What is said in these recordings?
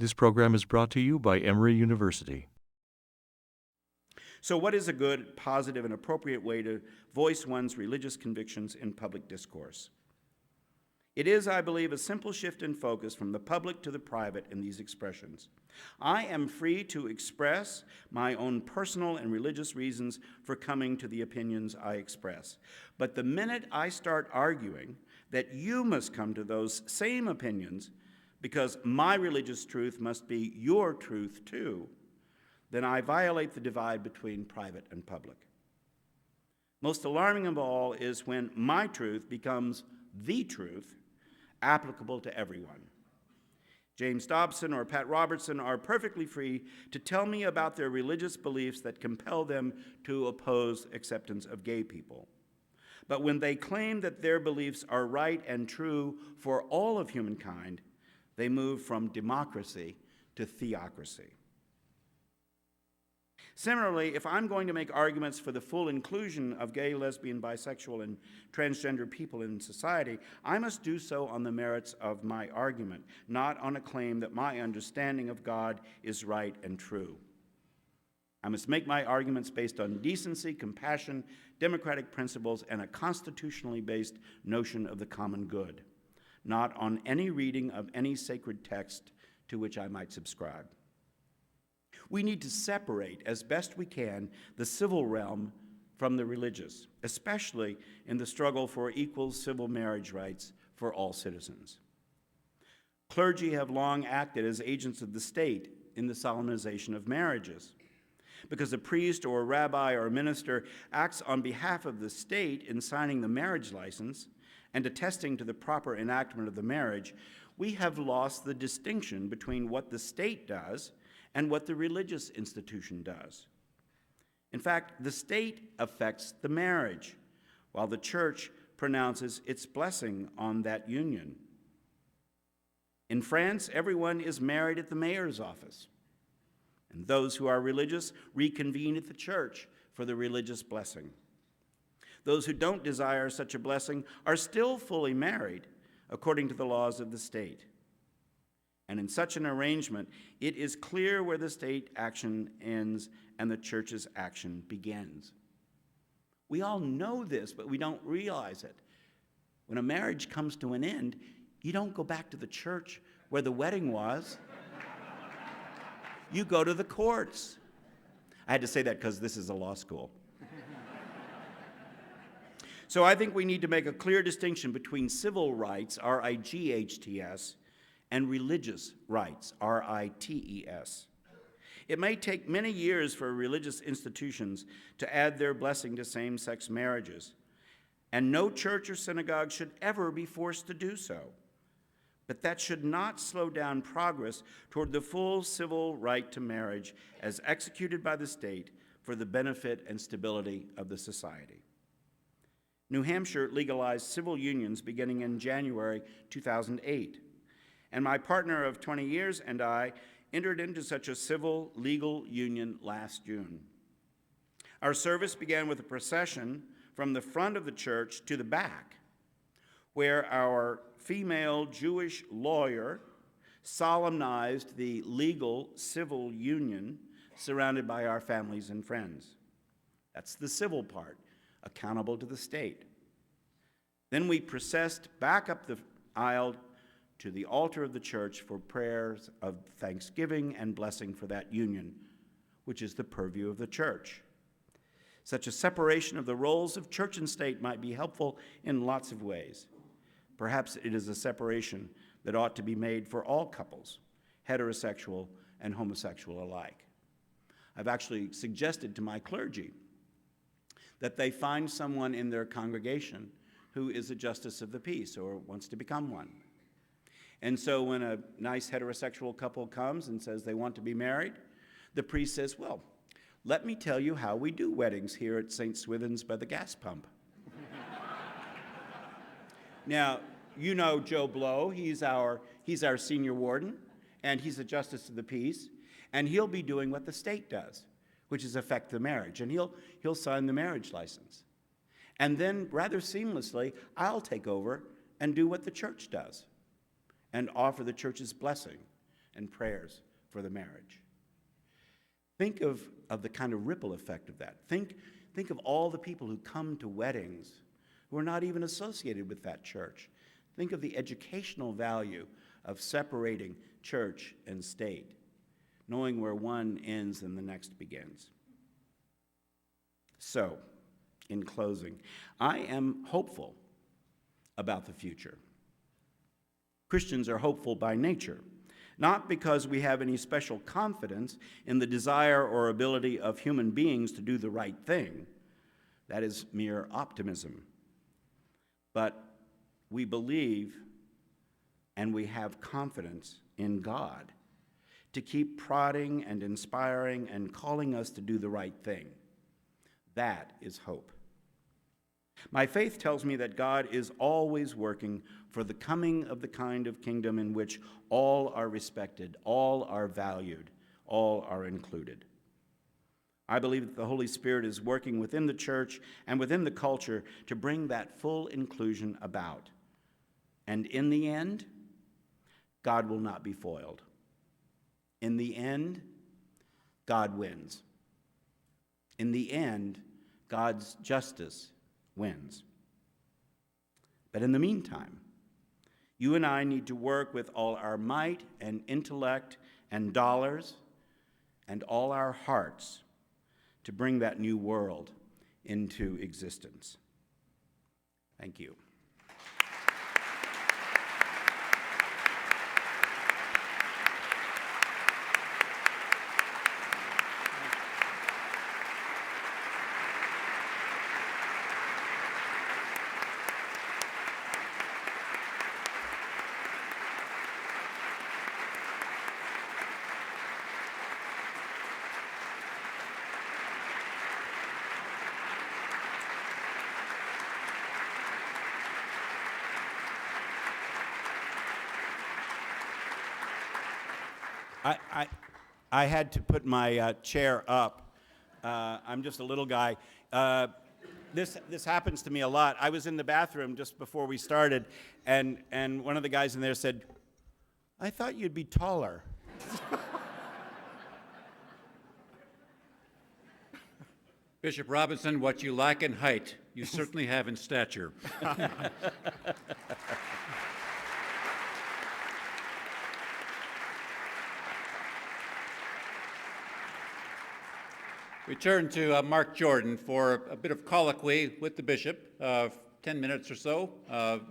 This program is brought to you by Emory University. So what is a good, positive, and appropriate way to voice one's religious convictions in public discourse? It is, I believe, a simple shift in focus from the public to the private in these expressions. I am free to express my own personal and religious reasons for coming to the opinions I express. But the minute I start arguing that you must come to those same opinions because my religious truth must be your truth too, then I violate the divide between private and public. Most alarming of all is when my truth becomes the truth applicable to everyone. James Dobson or Pat Robertson are perfectly free to tell me about their religious beliefs that compel them to oppose acceptance of gay people. But when they claim that their beliefs are right and true for all of humankind, they move from democracy to theocracy. Similarly, if I'm going to make arguments for the full inclusion of gay, lesbian, bisexual, and transgender people in society, I must do so on the merits of my argument, not on a claim that my understanding of God is right and true. I must make my arguments based on decency, compassion, democratic principles, and a constitutionally based notion of the common good, not on any reading of any sacred text to which I might subscribe. We need to separate, as best we can, the civil realm from the religious, especially in the struggle for equal civil marriage rights for all citizens. Clergy have long acted as agents of the state in the solemnization of marriages. Because a priest or a rabbi or a minister acts on behalf of the state in signing the marriage license and attesting to the proper enactment of the marriage, we have lost the distinction between what the state does and what the religious institution does. In fact, the state affects the marriage, while the church pronounces its blessing on that union. In France, everyone is married at the mayor's office, and those who are religious reconvene at the church for the religious blessing. Those who don't desire such a blessing are still fully married according to the laws of the state. And in such an arrangement, it is clear where the state action ends and the church's action begins. We all know this, but we don't realize it. When a marriage comes to an end, you don't go back to the church where the wedding was. You go to the courts. I had to say that because this is a law school. So I think we need to make a clear distinction between civil rights, R-I-G-H-T-S, and religious rights, R-I-T-E-S. It may take many years for religious institutions to add their blessing to same-sex marriages, and no church or synagogue should ever be forced to do so. But that should not slow down progress toward the full civil right to marriage as executed by the state for the benefit and stability of the society. New Hampshire legalized civil unions beginning in January 2008. And my partner of 20 years and I entered into such a civil legal union last June. Our service began with a procession from the front of the church to the back, where our female Jewish lawyer solemnized the legal civil union surrounded by our families and friends. That's the civil part, accountable to the state. Then we processed back up the aisle to the altar of the church for prayers of thanksgiving and blessing for that union, which is the purview of the church. Such a separation of the roles of church and state might be helpful in lots of ways. Perhaps it is a separation that ought to be made for all couples, heterosexual and homosexual alike. I've actually suggested to my clergy that they find someone in their congregation who is a justice of the peace or wants to become one. And so when a nice heterosexual couple comes and says they want to be married, the priest says, well, let me tell you how we do weddings here at St. Swithin's by the gas pump. Now, you know Joe Blow, he's our senior warden, and he's a justice of the peace, and he'll be doing what the state does, which is affect the marriage, and he'll sign the marriage license. And then, rather seamlessly, I'll take over and do what the church does and offer the church's blessing and prayers for the marriage. Think of the kind of ripple effect of that. Think of all the people who come to weddings who are not even associated with that church. Think of the educational value of separating church and state, knowing where one ends and the next begins. So, in closing, I am hopeful about the future. Christians are hopeful by nature, not because we have any special confidence in the desire or ability of human beings to do the right thing. That is mere optimism. But we believe and we have confidence in God to keep prodding and inspiring and calling us to do the right thing. That is hope. My faith tells me that God is always working for the coming of the kind of kingdom in which all are respected, all are valued, all are included. I believe that the Holy Spirit is working within the church and within the culture to bring that full inclusion about. And in the end, God will not be foiled. In the end, God wins. In the end, God's justice wins. But in the meantime, you and I need to work with all our might and intellect and dollars and all our hearts to bring that new world into existence. Thank you. I had to put my chair up. I'm just a little guy. This happens to me a lot. I was in the bathroom just before we started, and one of the guys in there said, "I thought you'd be taller." Bishop Robinson, what you lack in height, you certainly have in stature. We turn to Mark Jordan for a bit of colloquy with the bishop, 10 minutes or so,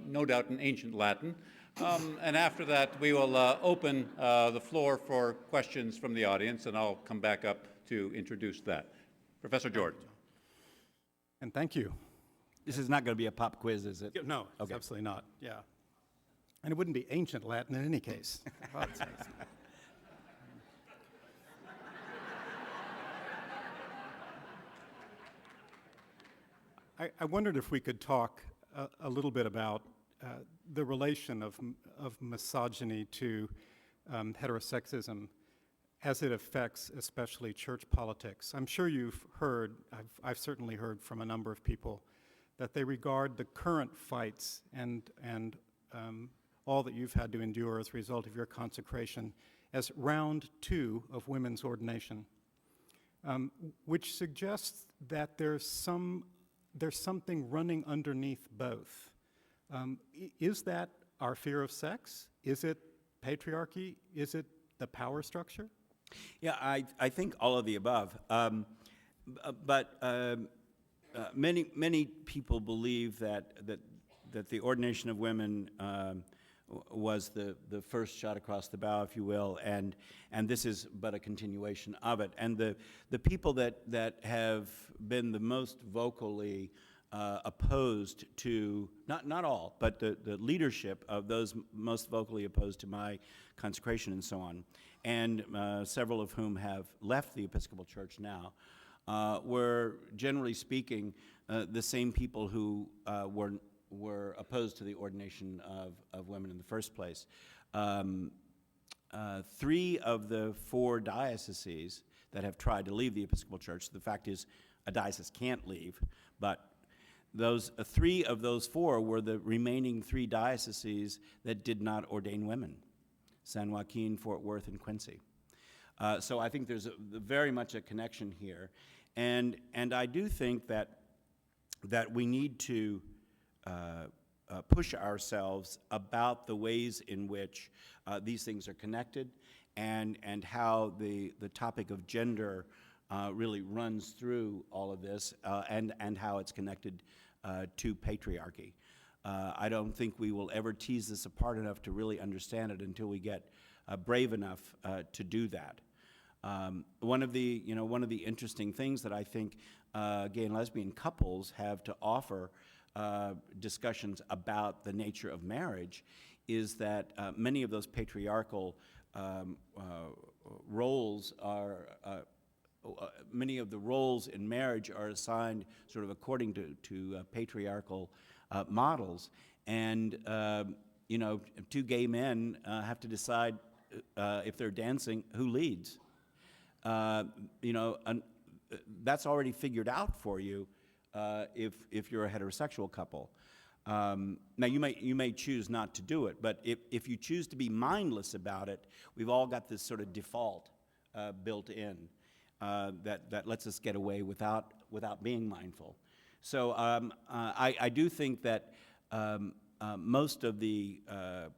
no doubt in ancient Latin. And after that, we will open the floor for questions from the audience, and I'll come back up to introduce that. Professor Jordan. And thank you. This is not going to be a pop quiz, is it? No, it's absolutely not, yeah. And it wouldn't be ancient Latin in any case. I wondered if we could talk a little bit about the relation of misogyny to heterosexism as it affects especially church politics. I'm sure you've heard, I've certainly heard from a number of people, that they regard the current fights and all that you've had to endure as a result of your consecration as round 2 of women's ordination, which suggests that there's something running underneath both. Is that our fear of sex? Is it patriarchy? Is it the power structure? Yeah, I think all of the above. But many people believe that the ordination of women was the first shot across the bow, if you will, and this is but a continuation of it. And the people that have been the most vocally opposed to, not all, but the leadership of those most vocally opposed to my consecration and so on, and several of whom have left the Episcopal Church now, were, generally speaking, the same people who were opposed to the ordination of women in the first place. 3 of the 4 dioceses that have tried to leave the Episcopal Church, the fact is a diocese can't leave, but those 3 of those 4 were the remaining 3 dioceses that did not ordain women. San Joaquin, Fort Worth, and Quincy. So I think there's very much a connection here. And I do think that we need to push ourselves about the ways in which these things are connected, and how the topic of gender really runs through all of this, and how it's connected to patriarchy. I don't think we will ever tease this apart enough to really understand it until we get brave enough to do that. One of the interesting things that I think gay and lesbian couples have to offer discussions about the nature of marriage is that many of those patriarchal roles are, many of the roles in marriage are assigned sort of according to patriarchal models. And, two gay men have to decide if they're dancing, who leads. That's already figured out for you if you're a heterosexual couple. Now, you may choose not to do it, but if you choose to be mindless about it, we've all got this sort of default built in that lets us get away without being mindful. So I do think that most of the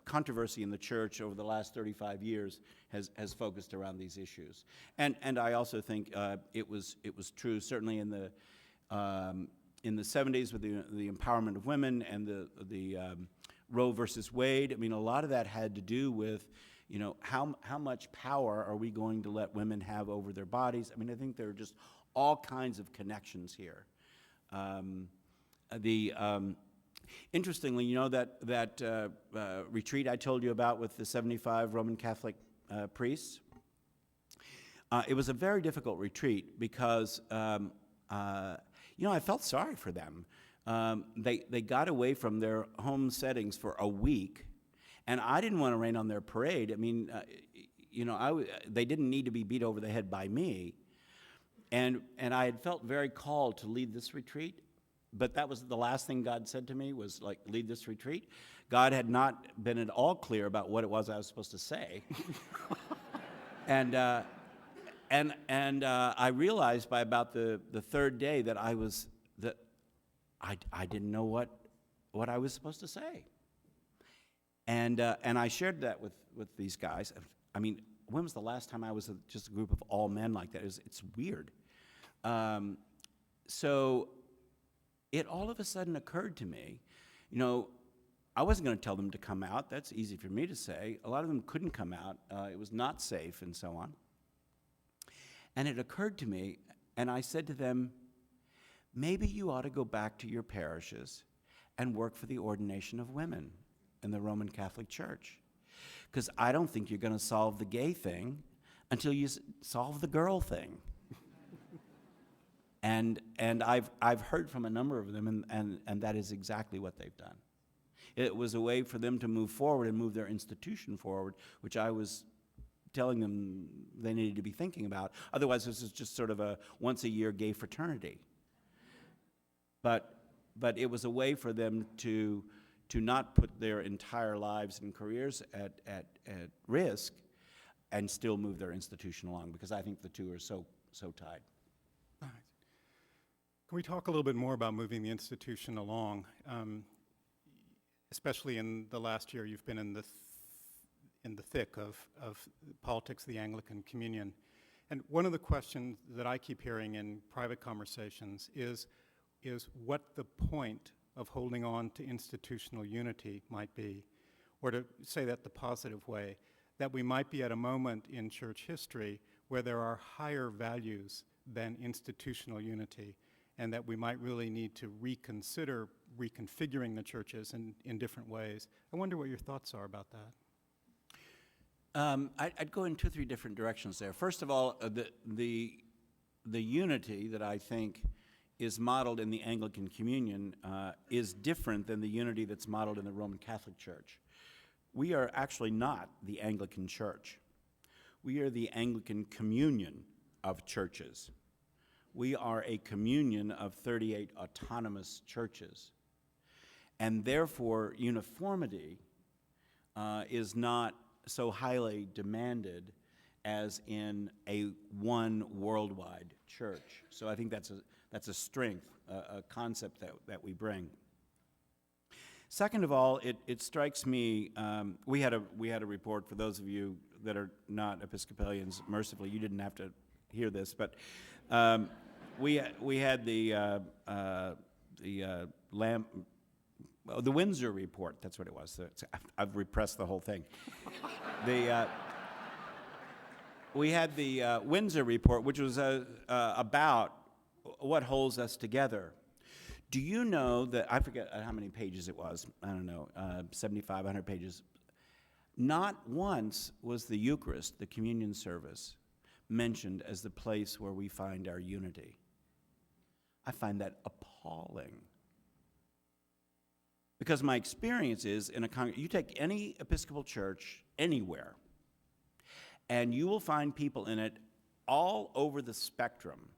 controversy in the church over the last 35 years has focused around these issues, and I also think it was true certainly in the 70s with the empowerment of women and the Roe versus Wade. I mean, a lot of that had to do with, how much power are we going to let women have over their bodies? I mean, I think there are just all kinds of connections here. Interestingly, that retreat I told you about with the 75 Roman Catholic priests, it was a very difficult retreat because, I felt sorry for them. They got away from their home settings for a week, and I didn't want to rain on their parade. I mean, they didn't need to be beat over the head by me, and I had felt very called to lead this retreat. But that was the last thing God said to me was, like, lead this retreat. God had not been at all clear about what it was I was supposed to say. And I realized by about the third day that I didn't know what I was supposed to say. And I shared that with these guys. I mean, when was the last time I was just a group of all men like that? It's weird. So it all of a sudden occurred to me, I wasn't going to tell them to come out. That's easy for me to say. A lot of them couldn't come out. It was not safe and so on. And it occurred to me, and I said to them, maybe you ought to go back to your parishes and work for the ordination of women in the Roman Catholic Church. Because I don't think you're going to solve the gay thing until you solve the girl thing. And I've heard from a number of them, and that is exactly what they've done. It was a way for them to move forward and move their institution forward, which I was telling them they needed to be thinking about. Otherwise, this is just sort of a once-a-year gay fraternity. But it was a way for them to not put their entire lives and careers at risk and still move their institution along, because I think the two are so tied. All right. Can we talk a little bit more about moving the institution along? Especially in the last year, you've been in the thick of politics, the Anglican Communion. And one of the questions that I keep hearing in private conversations is what the point of holding on to institutional unity might be, or to say that the positive way, that we might be at a moment in church history where there are higher values than institutional unity, and that we might really need to reconsider reconfiguring the churches in different ways. I wonder what your thoughts are about that. I'd go in 2 or 3 different directions there. First of all, the unity that I think is modeled in the Anglican Communion is different than the unity that's modeled in the Roman Catholic Church. We are actually not the Anglican Church. We are the Anglican Communion of churches. We are a communion of 38 autonomous churches. And therefore, uniformity is not so highly demanded as in a one worldwide church. So I think that's a strength, a concept that we bring. Second of all, it strikes me, we had a report, for those of you that are not Episcopalians, mercifully, you didn't have to hear this, but we had the Windsor report, that's what it was. I've repressed the whole thing. We had the Windsor report, which was about what holds us together. Do you know that, I forget how many pages it was, I don't know, 75, 100 pages. Not once was the Eucharist, the communion service, mentioned as the place where we find our unity. I find that appalling. Because my experience is, you take any Episcopal church anywhere, and you will find people in it all over the spectrum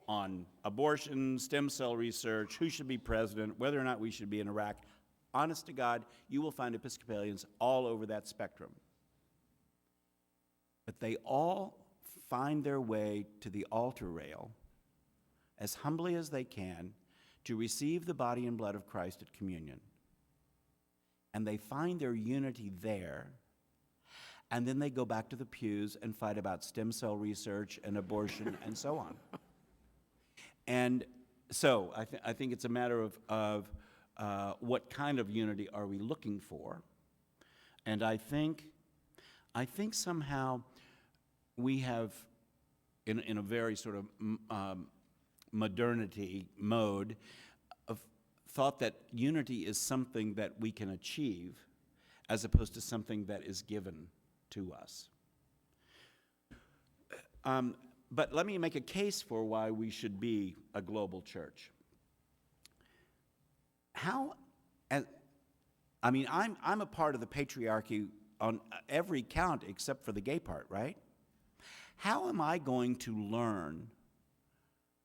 on abortion, stem cell research, who should be president, whether or not we should be in Iraq. Honest to God, you will find Episcopalians all over that spectrum. But they all find their way to the altar rail as humbly as they can to receive the body and blood of Christ at communion. And they find their unity there, and then they go back to the pews and fight about stem cell research and abortion and so on. And so I think it's a matter of what kind of unity are we looking for. And I think somehow we have, in a very sort of modernity mode, of thought that unity is something that we can achieve as opposed to something that is given to us. But let me make a case for why we should be a global church. I'm a part of the patriarchy on every count except for the gay part, right? How am I going to learn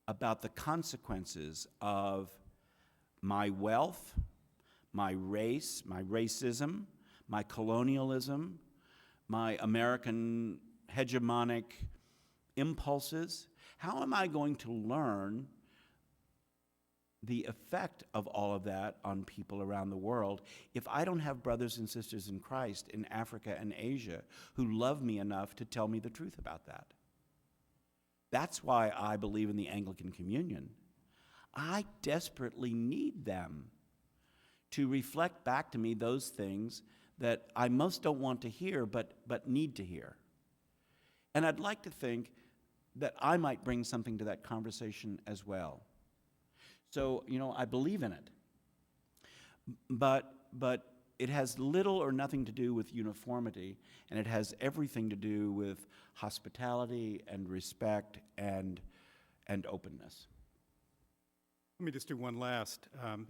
about the consequences of my wealth, my race, my racism, my colonialism, my American hegemonic impulses? How am I going to learn the effect of all of that on people around the world if I don't have brothers and sisters in Christ in Africa and Asia who love me enough to tell me the truth about that? That's why I believe in the Anglican Communion. I desperately need them to reflect back to me those things that I most don't want to hear but need to hear. And I'd like to think that I might bring something to that conversation as well. So, I believe in it. But it has little or nothing to do with uniformity, and it has everything to do with hospitality and respect and openness. Let me just do one last. I'm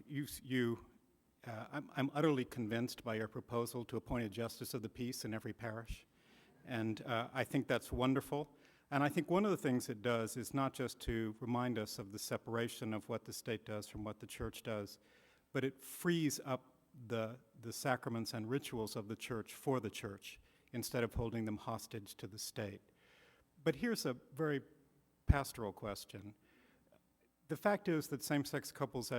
utterly convinced by your proposal to appoint a justice of the peace in every parish, and I think that's wonderful. And I think one of the things it does is not just to remind us of the separation of what the state does from what the church does, but it frees up the sacraments and rituals of the church for the church instead of holding them hostage to the state. But here's a very pastoral question. The fact is that same-sex couples,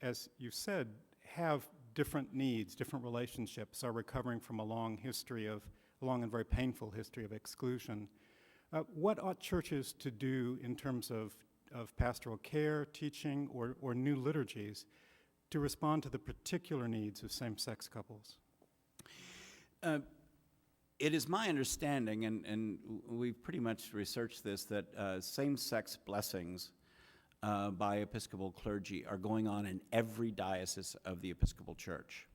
as you said, have different needs, different relationships, are recovering from a long and very painful history of exclusion. What ought churches to do in terms of pastoral care, teaching, or new liturgies to respond to the particular needs of same-sex couples? It is my understanding, and we've pretty much researched this, that same-sex blessings by Episcopal clergy are going on in every diocese of the Episcopal Church.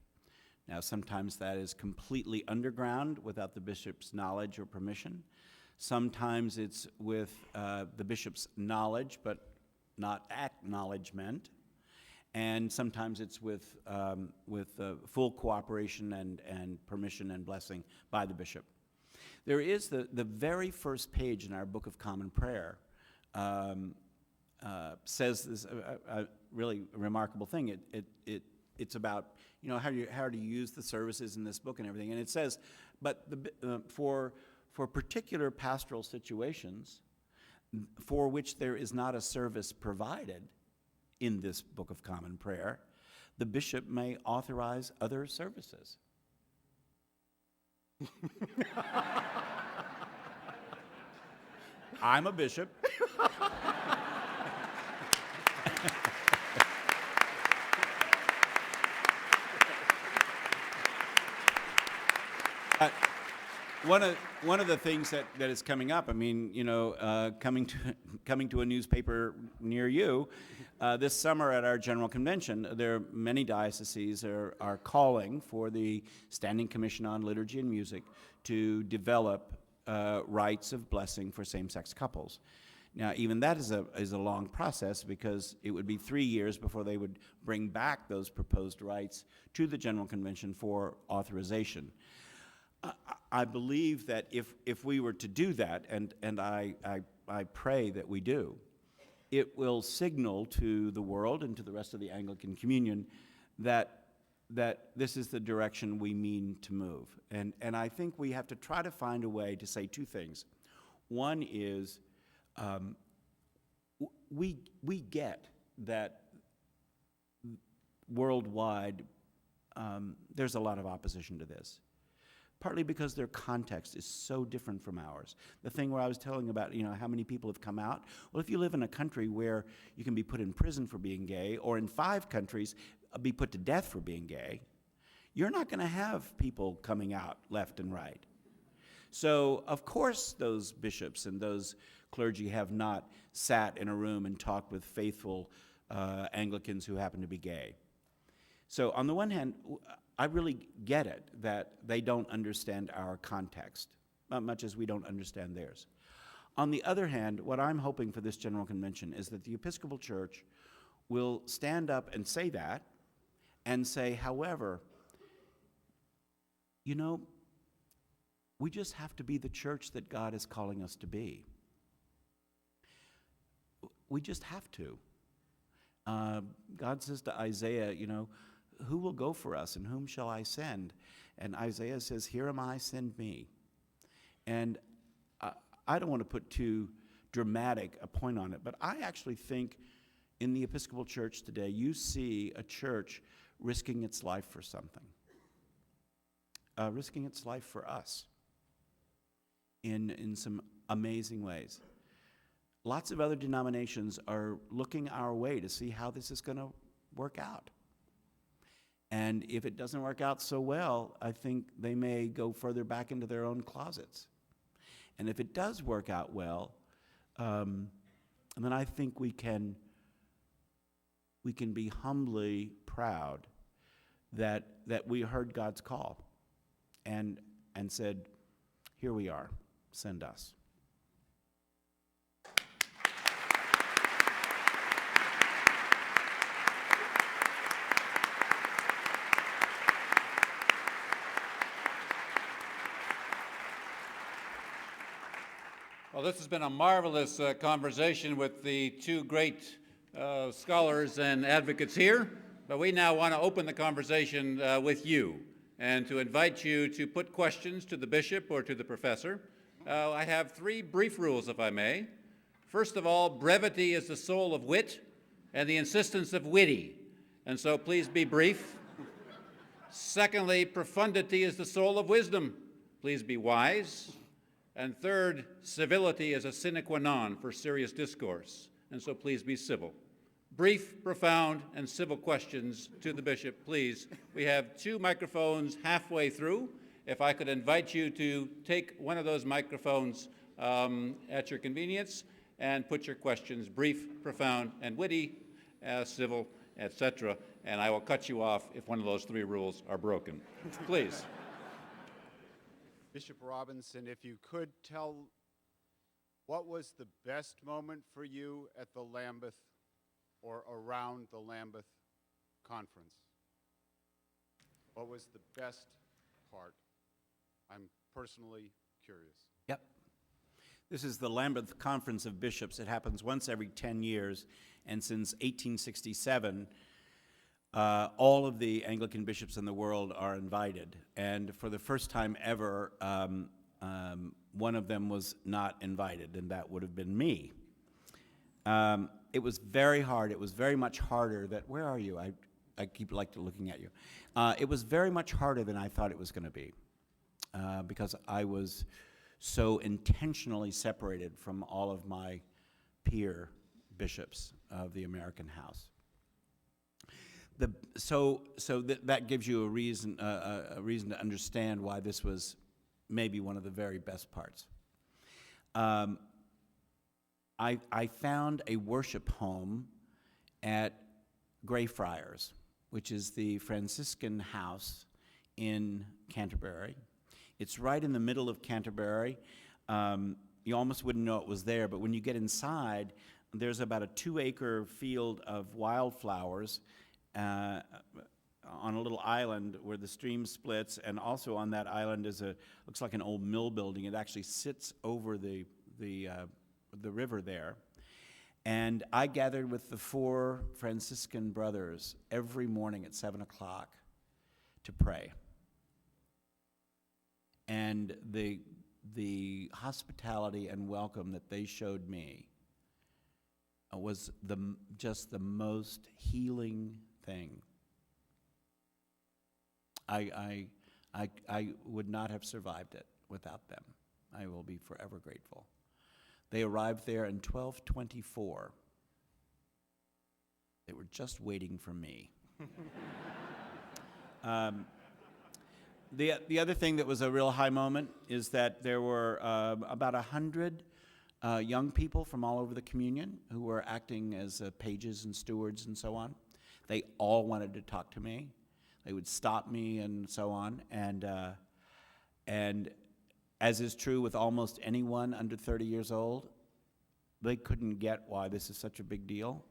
Now, sometimes that is completely underground without the bishop's knowledge or permission. Sometimes it's with the bishop's knowledge, but not acknowledgement. And sometimes it's with full cooperation and permission and blessing by the bishop. There is the very first page in our Book of Common Prayer says this really remarkable thing. It's about how do you use the services in this book and everything. And it says, but for particular pastoral situations for which there is not a service provided in this Book of Common Prayer, the bishop may authorize other services. I'm a bishop. One of the things that is coming up, I mean, you know, coming to a newspaper near you, this summer at our General Convention, there are many dioceses are calling for the Standing Commission on Liturgy and Music to develop rites of blessing for same-sex couples. Now, even that is a long process, because it would be 3 years before they would bring back those proposed rites to the General Convention for authorization. I believe that if we were to do that, and I pray that we do, it will signal to the world and to the rest of the Anglican Communion that this is the direction we mean to move. And I think we have to try to find a way to say two things. One is, we get that worldwide there's a lot of opposition to this, partly because their context is so different from ours. The thing where I was telling about, you know, how many people have come out. Well, if you live in a country where you can be put in prison for being gay, or in 5 countries be put to death for being gay, you're not going to have people coming out left and right. So, of course, those bishops and those clergy have not sat in a room and talked with faithful Anglicans who happen to be gay. So, on the one hand, I really get it that they don't understand our context, not much as we don't understand theirs. On the other hand, what I'm hoping for this General Convention is that the Episcopal Church will stand up and say that, and say, however, you know, we just have to be the church that God is calling us to be. We just have to. God says to Isaiah, you know, who will go for us, and whom shall I send? And Isaiah says, here am I, send me. And I don't want to put too dramatic a point on it, but I actually think in the Episcopal Church today, you see a church risking its life for something, risking its life for us in some amazing ways. Lots of other denominations are looking our way to see how this is going to work out. And if it doesn't work out so well, I think they may go further back into their own closets. And if it does work out well, then I think we can be humbly proud that we heard God's call and said, here we are, send us. Well, this has been a marvelous conversation with the 2 great scholars and advocates here, but we now want to open the conversation with you and to invite you to put questions to the bishop or to the professor. I have 3 brief rules, if I may. First of all, brevity is the soul of wit and the insistence of witty, and so please be brief. Secondly, profundity is the soul of wisdom. Please be wise. And third, civility is a sine qua non for serious discourse, and so please be civil. Brief, profound, and civil questions to the bishop, please. We have 2 microphones halfway through. If I could invite you to take one of those microphones at your convenience and put your questions brief, profound, and witty, civil, etc., and I will cut you off if one of those 3 rules are broken. Please. Bishop Robinson, if you could tell, what was the best moment for you at the Lambeth or around the Lambeth conference? What was the best part? I'm personally curious. Yep. This is the Lambeth Conference of Bishops. It happens once every 10 years, and since 1867, all of the Anglican bishops in the world are invited. And for the first time ever, one of them was not invited, and that would have been me. It was very hard. It was very much harder that, where are you? I keep looking at you. It was very much harder than I thought it was going to be, because I was so intentionally separated from all of my peer bishops of the American House. That gives you a reason to understand why this was maybe one of the very best parts. I found a worship home at Greyfriars, which is the Franciscan house in Canterbury. It's right in the middle of Canterbury. You almost wouldn't know it was there, but when you get inside, there's about a 2-acre field of wildflowers on a little island where the stream splits, and also on that island is looks like an old mill building. It actually sits over the river there. And I gathered with the 4 Franciscan brothers every morning at 7 o'clock to pray. And the hospitality and welcome that they showed me was just the most healing thing. I would not have survived it without them. I will be forever grateful. They arrived there in 1224. They were just waiting for me. The other thing that was a real high moment is that there were about 100 young people from all over the communion who were acting as pages and stewards and so on. They all wanted to talk to me. They would stop me and so on. And as is true with almost anyone under 30 years old, they couldn't get why this is such a big deal.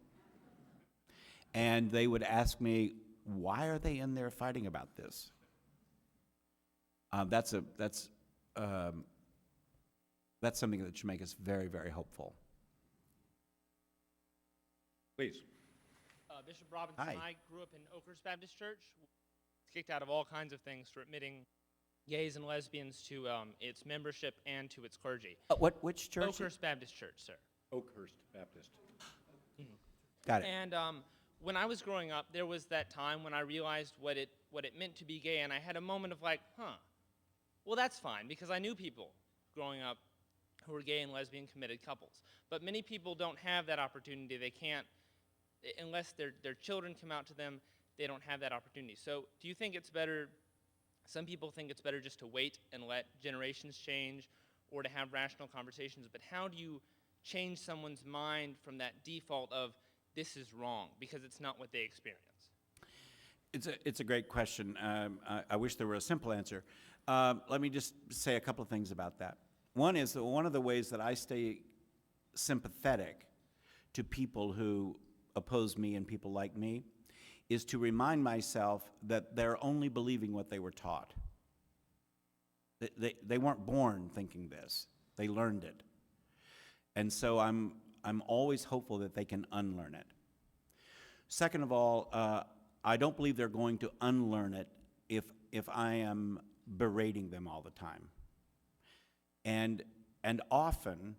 And they would ask me, why are they in there fighting about this? That's something that should make us very, very hopeful. Please. Bishop Robinson, Hi. I grew up in Oakhurst Baptist Church. It's kicked out of all kinds of things for admitting gays and lesbians to its membership and to its clergy. Which church? Oakhurst Baptist Church, sir. Oakhurst Baptist. Got it. And when I was growing up, there was that time when I realized what it meant to be gay, and I had a moment of like, well, that's fine, because I knew people growing up who were gay and lesbian committed couples. But many people don't have that opportunity. They can't, unless their children come out to them, they don't have that opportunity. So do you think it's better, some people think it's better just to wait and let generations change or to have rational conversations, but how do you change someone's mind from that default of this is wrong, because it's not what they experience? It's a great question. I wish there were a simple answer. Let me just say a couple of things about that. One is that one of the ways that I stay sympathetic to people who oppose me and people like me is to remind myself that they're only believing what they were taught. They weren't born thinking this. They learned it. And so I'm always hopeful that they can unlearn it. Second of all, I don't believe they're going to unlearn it if I am berating them all the time. And often,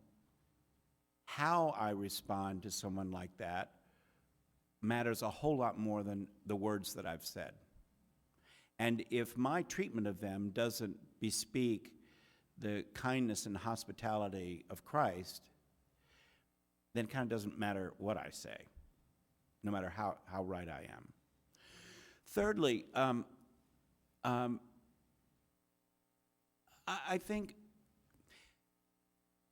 how I respond to someone like that matters a whole lot more than the words that I've said. And if my treatment of them doesn't bespeak the kindness and hospitality of Christ, then it kind of doesn't matter what I say, no matter how right I am. Thirdly, I think,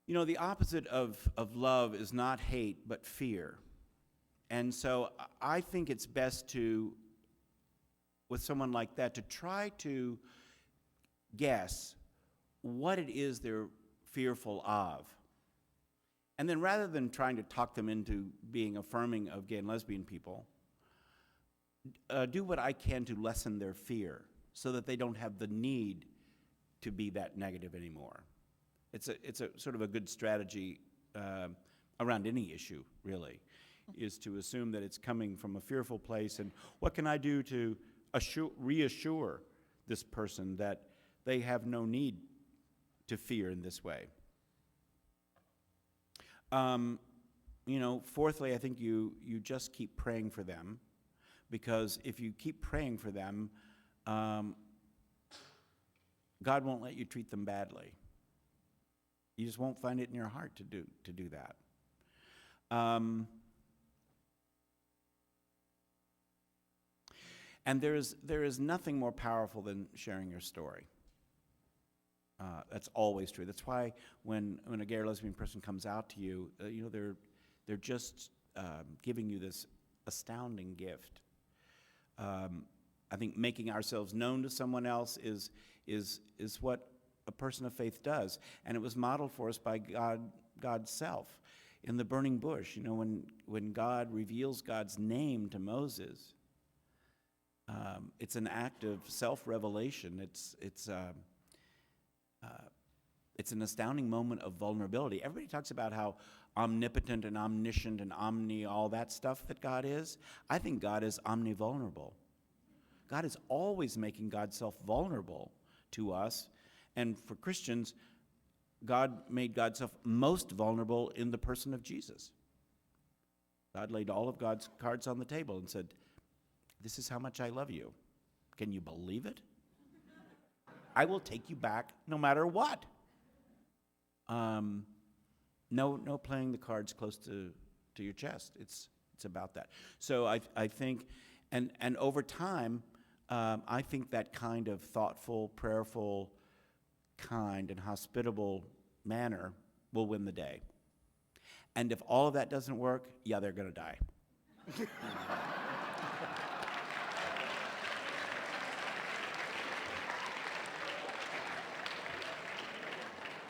the opposite of love is not hate, but fear. And so I think it's best to, with someone like that, to try to guess what it is they're fearful of. And then rather than trying to talk them into being affirming of gay and lesbian people, do what I can to lessen their fear so that they don't have the need to be that negative anymore. It's a sort of a good strategy around any issue, really, is to assume that it's coming from a fearful place. And what can I do to reassure this person that they have no need to fear in this way? Fourthly, I think you just keep praying for them, because if you keep praying for them, God won't let you treat them badly. You just won't find it in your heart to do that. And there is nothing more powerful than sharing your story. That's always true. That's why when a gay or lesbian person comes out to you, they're just giving you this astounding gift. I think making ourselves known to someone else is what a person of faith does, and it was modeled for us by God's self. In the burning bush, when God reveals God's name to Moses, it's an act of self-revelation. It's an astounding moment of vulnerability. Everybody talks about how omnipotent and omniscient and all that stuff that God is. I think God is omnivulnerable. God is always making God's self vulnerable to us. And for Christians, God made God's self most vulnerable in the person of Jesus. God laid all of God's cards on the table and said, "This is how much I love you. Can you believe it? I will take you back no matter what." No playing the cards close to your chest. It's about that. So I think, and over time, I think that kind of thoughtful, prayerful, kind, and hospitable manner will win the day. And if all of that doesn't work, yeah, they're going to die.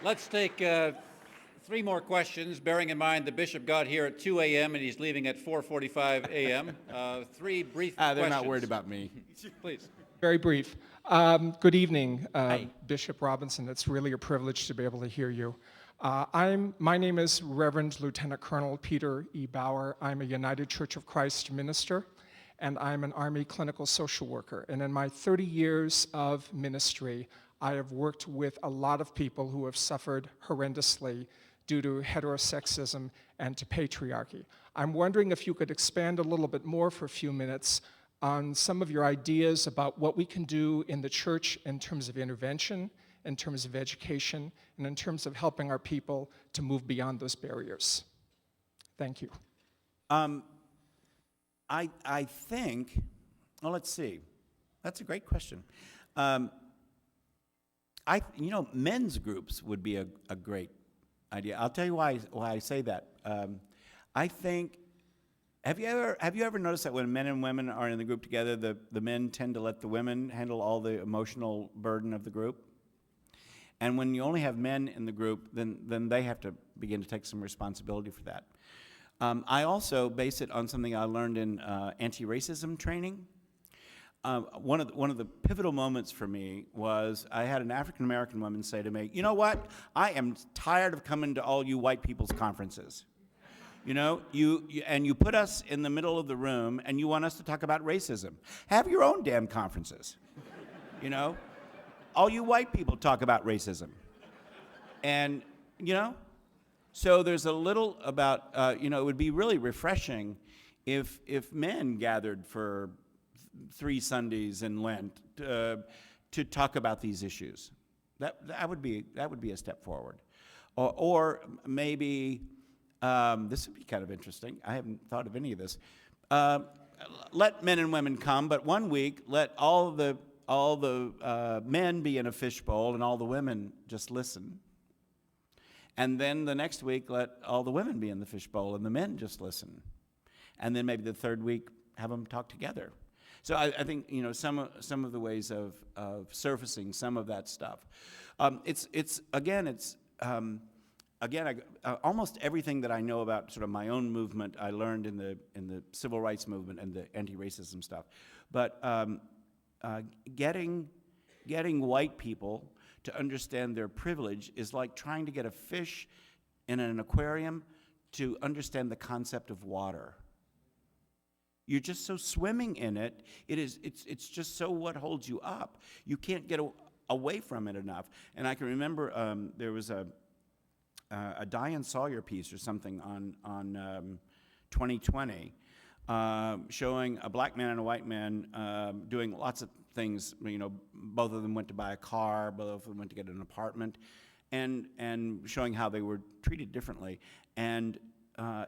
Let's take 3 more questions, bearing in mind the bishop got here at 2 a.m. and he's leaving at 4:45 a.m. 3 brief questions. They're not worried about me. Please. Very brief. Good evening, Bishop Robinson. It's really a privilege to be able to hear you. My name is Reverend Lieutenant Colonel Peter E. Bauer. I'm a United Church of Christ minister, and I'm an Army clinical social worker. And in my 30 years of ministry, I have worked with a lot of people who have suffered horrendously due to heterosexism and to patriarchy. I'm wondering if you could expand a little bit more for a few minutes on some of your ideas about what we can do in the church in terms of intervention, in terms of education, and in terms of helping our people to move beyond those barriers. Thank you. I think, well, let's see. That's a great question. Men's groups would be a great idea. I'll tell you why I say that. I think, have you ever noticed that when men and women are in the group together, the men tend to let the women handle all the emotional burden of the group? And when you only have men in the group, then they have to begin to take some responsibility for that. I also base it on something I learned in anti-racism training. One of the pivotal moments for me was I had an African-American woman say to me, "You know what? I am tired of coming to all you white people's conferences. You put us in the middle of the room and you want us to talk about racism. Have your own damn conferences. All you white people talk about racism." And, so there's a little about, it would be really refreshing if men gathered for 3 Sundays in Lent to talk about these issues. That would be a step forward. Or maybe, this would be kind of interesting. I haven't thought of any of this. Let men and women come, but one week let all the men be in a fishbowl and all the women just listen. And then the next week let all the women be in the fishbowl and the men just listen. And then maybe the third week have them talk together. So I think some of the ways of surfacing some of that stuff. Almost everything that I know about sort of my own movement I learned in the civil rights movement and the anti-racism stuff. But getting white people to understand their privilege is like trying to get a fish in an aquarium to understand the concept of water. You're just so swimming in it. It's just so what holds you up. You can't get away from it enough. And I can remember there was a Diane Sawyer piece or something on 2020 showing a black man and a white man doing lots of things. You know, both of them went to buy a car, both of them went to get an apartment, and showing how they were treated differently. And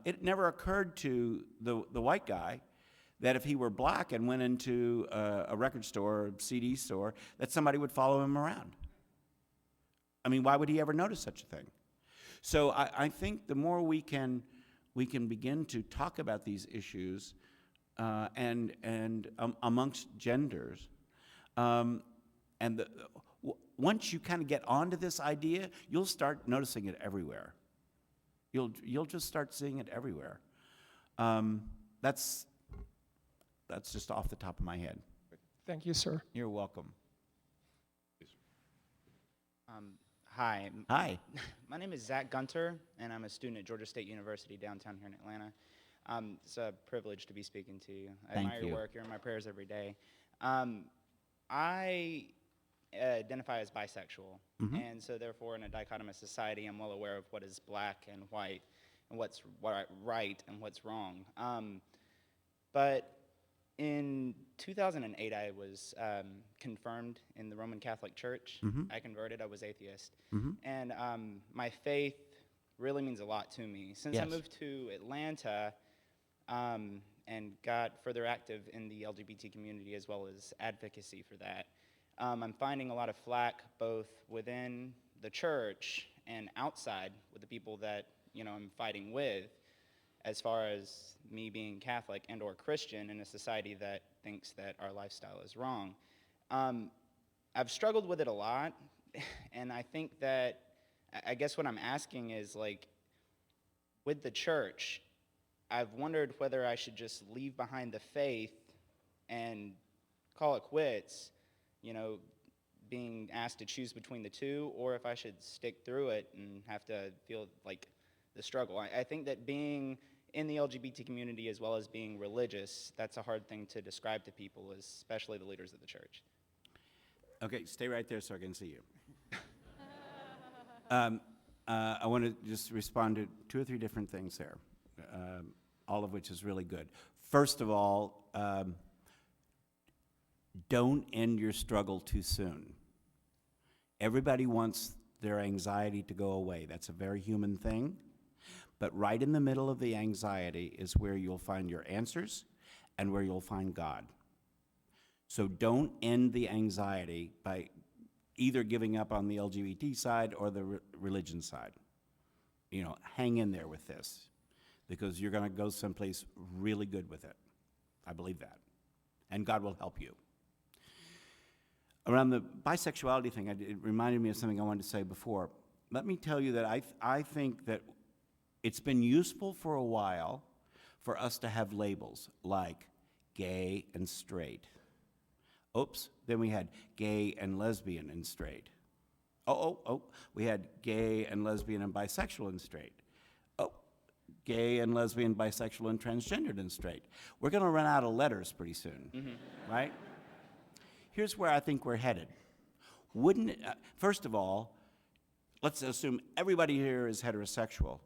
it never occurred to the white guy that if he were black and went into a record store or CD store, that somebody would follow him around. I mean, why would he ever notice such a thing? So I think the more we can begin to talk about these issues and amongst genders, once you kind of get onto this idea, you'll start noticing it everywhere. You'll just start seeing it everywhere. That's just off the top of my head. Thank you, sir. You're welcome. Hi. Hi. My name is Zach Gunter, and I'm a student at Georgia State University downtown here in Atlanta. It's a privilege to be speaking to you. I Thank admire you. your work. You're in my prayers every day. I identify as bisexual, and so therefore in a dichotomous society, I'm well aware of what is black and white, and what's right and what's wrong. But in 2008, I was confirmed in the Roman Catholic Church. I converted. I was atheist. And my faith really means a lot to me. Since I Yes. moved to Atlanta and got further active in the LGBT community as well as advocacy for that, I'm finding a lot of flack both within the church and outside with the people that I'm fighting with, as far as me being Catholic and or Christian in a society that thinks that our lifestyle is wrong. I've struggled with it a lot, and I think that, I guess what I'm asking is, like, with the church, I've wondered whether I should just leave behind the faith and call it quits, being asked to choose between the two, or if I should stick through it and have to feel like the struggle. I think that being in the LGBT community as well as being religious, that's a hard thing to describe to people, especially the leaders of the church. Okay, stay right there so I can see you. I want to just respond to 2 or 3 different things there, all of which is really good. First of all, don't end your struggle too soon. Everybody wants their anxiety to go away. That's a very human thing. But right in the middle of the anxiety is where you'll find your answers and where you'll find God. So don't end the anxiety by either giving up on the LGBT side or the religion side. Hang in there with this, because you're going to go someplace really good with it. I believe that. And God will help you. Around the bisexuality thing, it reminded me of something I wanted to say before. Let me tell you that I think that it's been useful for a while for us to have labels like gay and straight. Oops, then we had gay and lesbian and straight. We had gay and lesbian and bisexual and straight. Oh, gay and lesbian, bisexual and transgendered and straight. We're going to run out of letters pretty soon, right? Here's where I think we're headed. Wouldn't it, first of all, let's assume everybody here is heterosexual.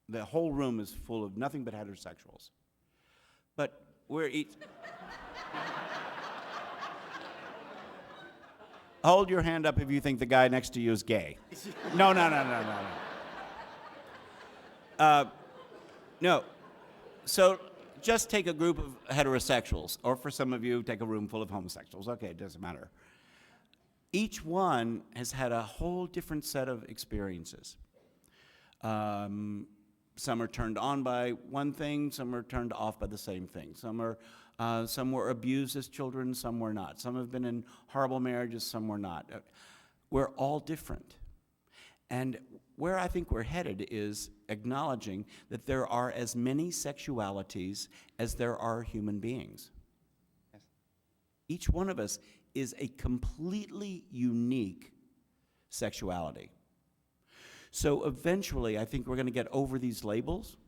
The whole room is full of nothing but heterosexuals. But we're each... Hold your hand up if you think the guy next to you is gay. No. No. So just take a group of heterosexuals, or for some of you, take a room full of homosexuals. Okay, it doesn't matter. Each one has had a whole different set of experiences. Some are turned on by one thing, some are turned off by the same thing. Some were abused as children, some were not. Some have been in horrible marriages, some were not. We're all different. And where I think we're headed is acknowledging that there are as many sexualities as there are human beings. Yes. Each one of us is a completely unique sexuality. So eventually, I think we're going to get over these labels,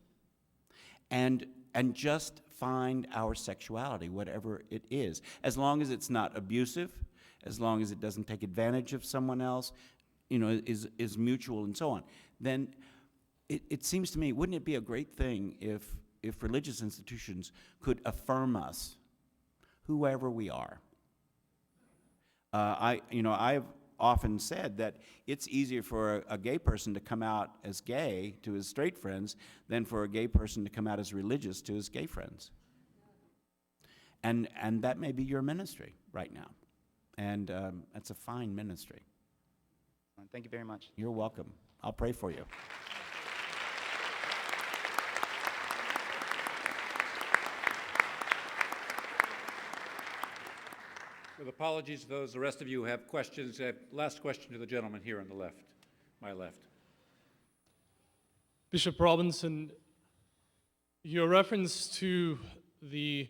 and and just find our sexuality, whatever it is, as long as it's not abusive, as long as it doesn't take advantage of someone else, is mutual and so on. Then it seems to me, wouldn't it be a great thing if religious institutions could affirm us, whoever we are? I've often said that it's easier for a gay person to come out as gay to his straight friends than for a gay person to come out as religious to his gay friends. And that may be your ministry right now. And that's a fine ministry. Thank you very much. You're welcome. I'll pray for you. With apologies to those, the rest of you who have questions. Last question to the gentleman here on the left, my left. Bishop Robinson, your reference to the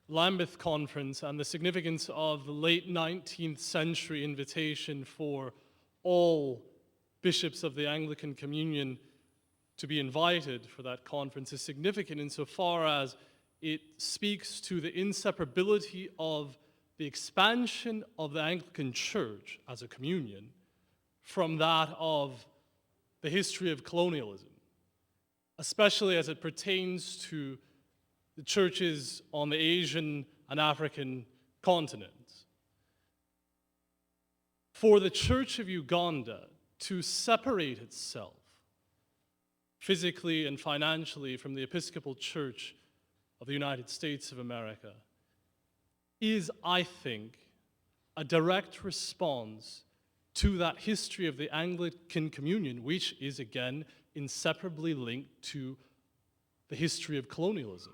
Lambeth Conference and the significance of the late 19th century invitation for all bishops of the Anglican Communion to be invited for that conference is significant insofar as it speaks to the inseparability of the expansion of the Anglican Church as a communion from that of the history of colonialism, especially as it pertains to the churches on the Asian and African continents. For the Church of Uganda to separate itself physically and financially from the Episcopal Church of the United States of America is, I think, a direct response to that history of the Anglican Communion, which is, again, inseparably linked to the history of colonialism.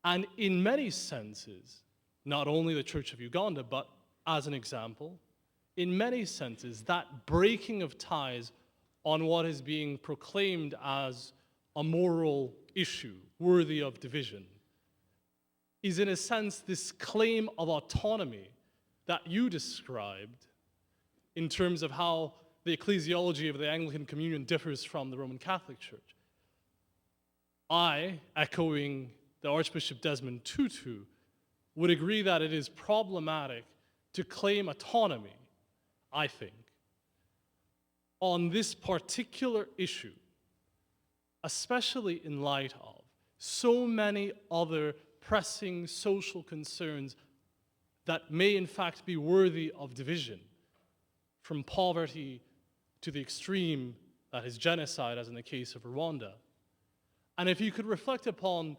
And in many senses, not only the Church of Uganda, but as an example, in many senses, that breaking of ties on what is being proclaimed as a moral issue worthy of division is, in a sense, this claim of autonomy that you described in terms of how the ecclesiology of the Anglican Communion differs from the Roman Catholic Church. I, echoing the Archbishop Desmond Tutu, would agree that it is problematic to claim autonomy, I think, on this particular issue, especially in light of so many other pressing social concerns that may in fact be worthy of division, from poverty to the extreme that is genocide, as in the case of Rwanda. And if you could reflect upon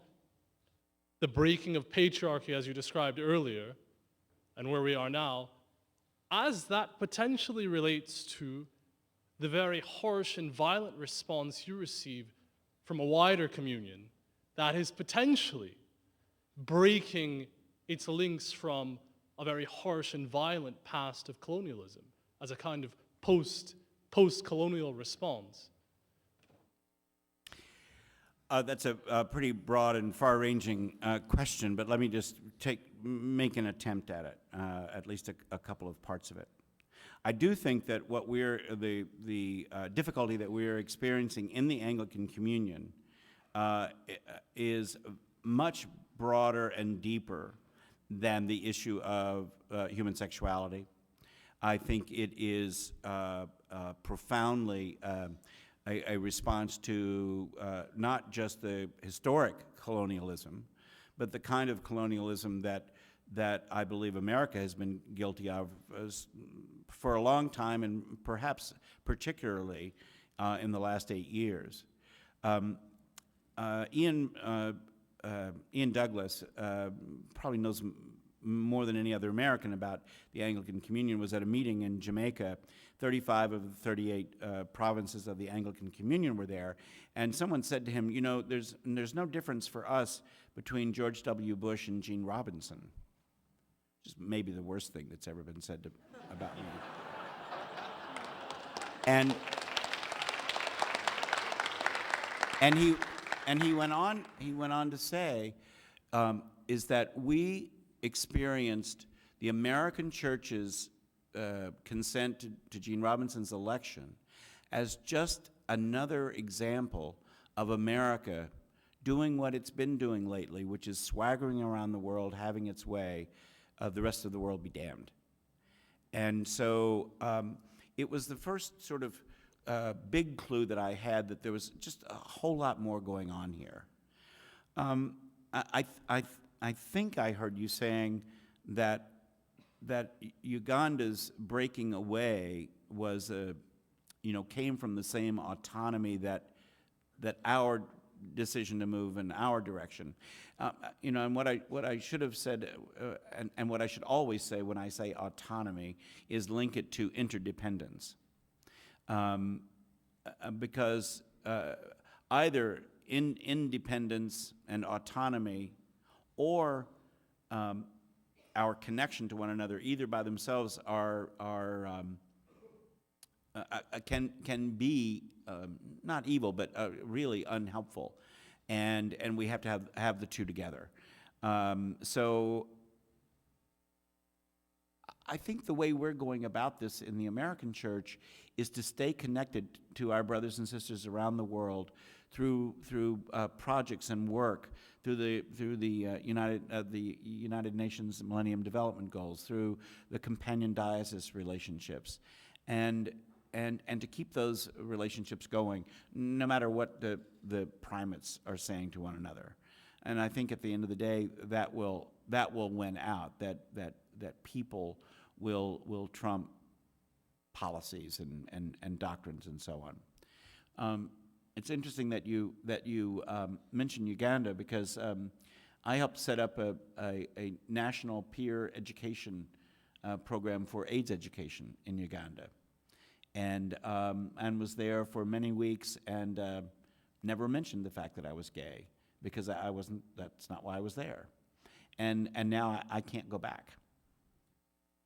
the breaking of patriarchy, as you described earlier, and where we are now, as that potentially relates to the very harsh and violent response you receive from a wider communion that is potentially breaking its links from a very harsh and violent past of colonialism as a kind of post-colonial response. That's a pretty broad and far-ranging question, but let me just make an attempt at it, at least a couple of parts of it. I do think that what the difficulty that we're experiencing in the Anglican Communion is much broader and deeper than the issue of human sexuality. I think it is profoundly a response to not just the historic colonialism, but the kind of colonialism that I believe America has been guilty of for a long time, and perhaps particularly in the last 8 years. Ian Douglas probably knows more than any other American about the Anglican Communion, was at a meeting in Jamaica. 35 of the 38 provinces of the Anglican Communion were there, and someone said to him, you know, there's no difference for us between George W. Bush and Gene Robinson. Which is maybe the worst thing that's ever been said about me. And he went on to say, is that we experienced the American church's consent to Gene Robinson's election as just another example of America doing what it's been doing lately, which is swaggering around the world, having its way, the rest of the world be damned. And so it was the first sort of big clue that I had that there was just a whole lot more going on here. I think I heard you saying that Uganda's breaking away was came from the same autonomy that our decision to move in our direction. And what I should have said, and what I should always say when I say autonomy, is link it to interdependence. Because either independence and autonomy, or our connection to one another, either by themselves, can be not evil, but really unhelpful, and we have to have the two together. So I think the way we're going about this in the American church is to stay connected to our brothers and sisters around the world through projects and work, through the United Nations Millennium Development Goals, through the companion diocese relationships, and to keep those relationships going, no matter what the primates are saying to one another. And I think at the end of the day, that will win out. That people will trump policies and doctrines and so on. It's interesting that you mentioned Uganda, because I helped set up a national peer education program for AIDS education in Uganda, and was there for many weeks, and never mentioned the fact that I was gay, because I wasn't. That's not why I was there, and now I can't go back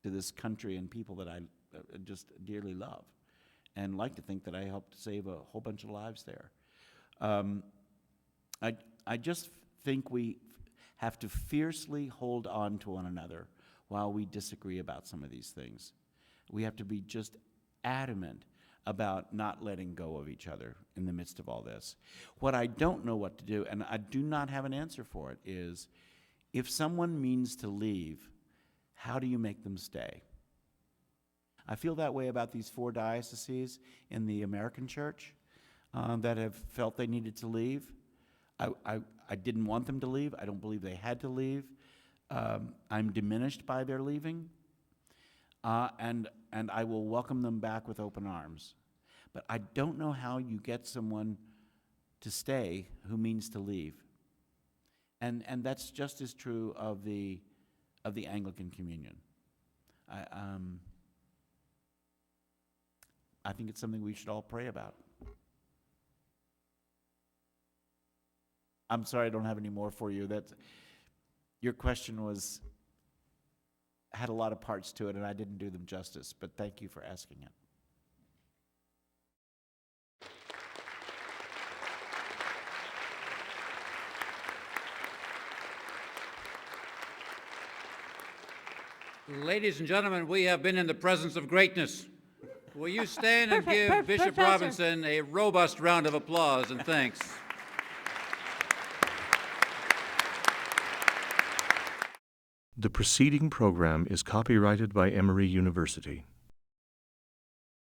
to this country and people that I just dearly love, and like to think that I helped save a whole bunch of lives there. I just think we have to fiercely hold on to one another while we disagree about some of these things. We have to be just adamant about not letting go of each other in the midst of all this. What I don't know what to do, and I do not have an answer for it, is if someone means to leave, how do you make them stay? I feel that way about these 4 dioceses in the American church that have felt they needed to leave. I didn't want them to leave. I don't believe they had to leave. I'm diminished by their leaving, and I will welcome them back with open arms. But I don't know how you get someone to stay who means to leave. And that's just as true of the Anglican Communion. I think it's something we should all pray about. I'm sorry I don't have any more for you. Your question had a lot of parts to it, and I didn't do them justice, but thank you for asking it. Ladies and gentlemen, we have been in the presence of greatness. Will you stand and give Bishop Robinson a robust round of applause and thanks? The preceding program is copyrighted by Emory University.